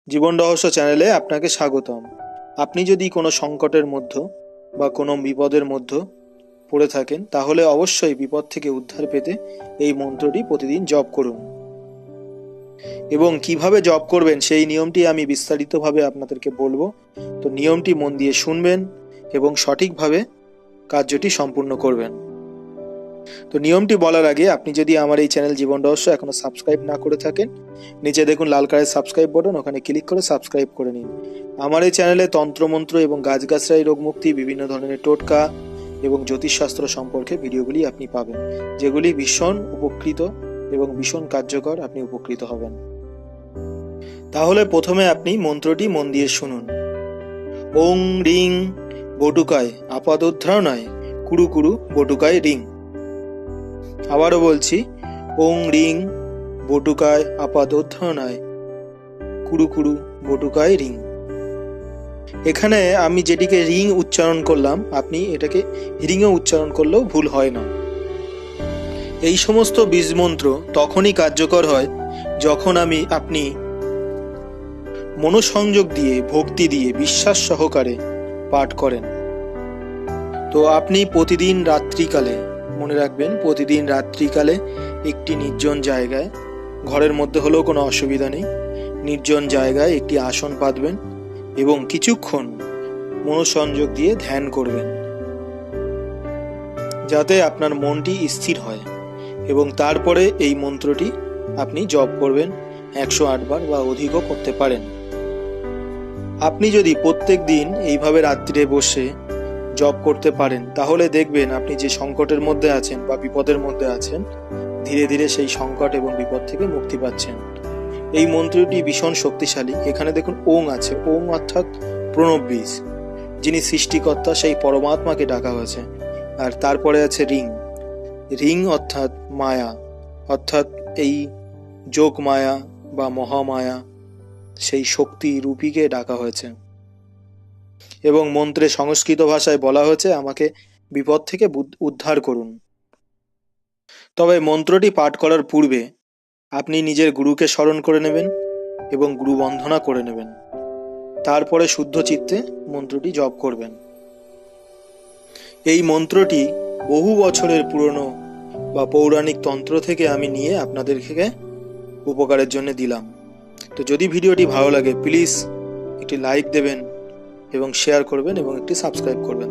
জীবন রহস্য চ্যানেলে আপনাকে স্বাগতম। আপনি যদি কোনো সংকটের মধ্যে বা কোনো বিপদের মধ্যে পড়ে থাকেন, তাহলে অবশ্যই বিপদ থেকে উদ্ধার পেতে এই মন্ত্রটি প্রতিদিন জপ করুন। এবং কিভাবে জপ করবেন সেই নিয়মটি আমি বিস্তারিতভাবে আপনাদেরকে বলবো। তো নিয়মটি মন দিয়ে শুনবেন এবং সঠিকভাবে কার্যটি সম্পূর্ণ করবেন। তো নিয়মটি বলার আগে আপনি যদি আমার এই চ্যানেল জীবন রহস্য এখনো সাবস্ক্রাইব না করে থাকেন, নিচে দেখুন লাল কালারের সাবস্ক্রাইব বাটন, ওখানে ক্লিক করে সাবস্ক্রাইব করে নিন। আমার এই চ্যানেলে তন্ত্রমন্ত্র এবং গাছগাছড়াই রোগমুক্তি, বিভিন্ন ধরনের টোটকা এবং জ্যোতিষশাস্ত্র সম্পর্কে ভিডিওগুলি আপনি পাবেন, যেগুলি ভীষণ উপকৃত এবং ভীষণ কার্যকর, আপনি উপকৃত হবেন। তাহলে প্রথমে আপনি মন্ত্রটি মন দিয়ে শুনুন। ওং রিং বটুকায় আপাদোদ্ধারণায় কুরু কুরু বটুকায় রিং। আবারও বলছি, ওং রিং বটুকায় আপাদোদ্ধারণায় কুরু কুরু বটুকায় রিং। এখানে আমি যেটিকে রিং উচ্চারণ করলাম, আপনি এটাকে রিংও উচ্চারণ করলেও ভুল হয় না। এই সমস্ত বীজ মন্ত্র তখনই কার্যকর হয় যখন আপনি মনোসংযোগ দিয়ে, ভক্তি দিয়ে, বিশ্বাস সহকারে পাঠ করেন। তো আপনি প্রতিদিন রাত্রিকালে, মনে রাখবেন, প্রতিদিন রাত্রিকালে একটি নির্জন জায়গায়, ঘরের মধ্যে হলেও কোনো অসুবিধা নেই, নির্জন জায়গায় একটি আসন পাতবেন এবং কিছুক্ষণ মনোসংযোগ দিয়ে ধ্যান করবেন, যাতে আপনার মনটি স্থির হয়। এবং তারপরে এই মন্ত্রটি আপনি জপ করবেন 108 বার বা অধিকও করতে পারেন। আপনি যদি প্রত্যেক দিন এইভাবে রাত্রিরে বসে জপ করতে পারেন, তাহলে দেখবেন আপনি যে সংকটের মধ্যে আছেন বা বিপদের মধ্যে আছেন, ধীরে ধীরে সেই সংকট এবং বিপদ থেকে মুক্তি পাচ্ছেন। এই মন্ত্রটি ভীষণ শক্তিশালী। এখানে দেখুন ওং আছে, ওং অর্থাৎ প্রণব বীজ, যিনি সৃষ্টিকর্তা, সেই পরমাত্মাকে ডাকা হয়েছে। আর তারপরে আছে রিং, রিং অর্থাৎ মায়া, অর্থাৎ এই যোগ মায়া বা মহামায়া, সেই শক্তি রূপীকে ডাকা হয়েছে। এবং মন্ত্রে সংস্কৃত ভাষায় বলা হয়েছে, আমাকে বিপদ থেকে উদ্ধার করুন। তবে মন্ত্রটি পাঠ করার পূর্বে আপনি নিজের গুরুকে স্মরণ করে নেবেন এবং গুরু বন্দনা করে নেবেন। তারপরে শুদ্ধ চিত্তে মন্ত্রটি জপ করবেন। এই মন্ত্রটি বহু বছরের পুরনো বা পৌরাণিক তন্ত্র থেকে আমি নিয়ে আপনাদেরকে উপকারের জন্য দিলাম। তো যদি ভিডিওটি ভালো লাগে, প্লিজ একটি লাইক দেবেন এবং শেয়ার করবেন এবং একটি সাবস্ক্রাইব করবেন।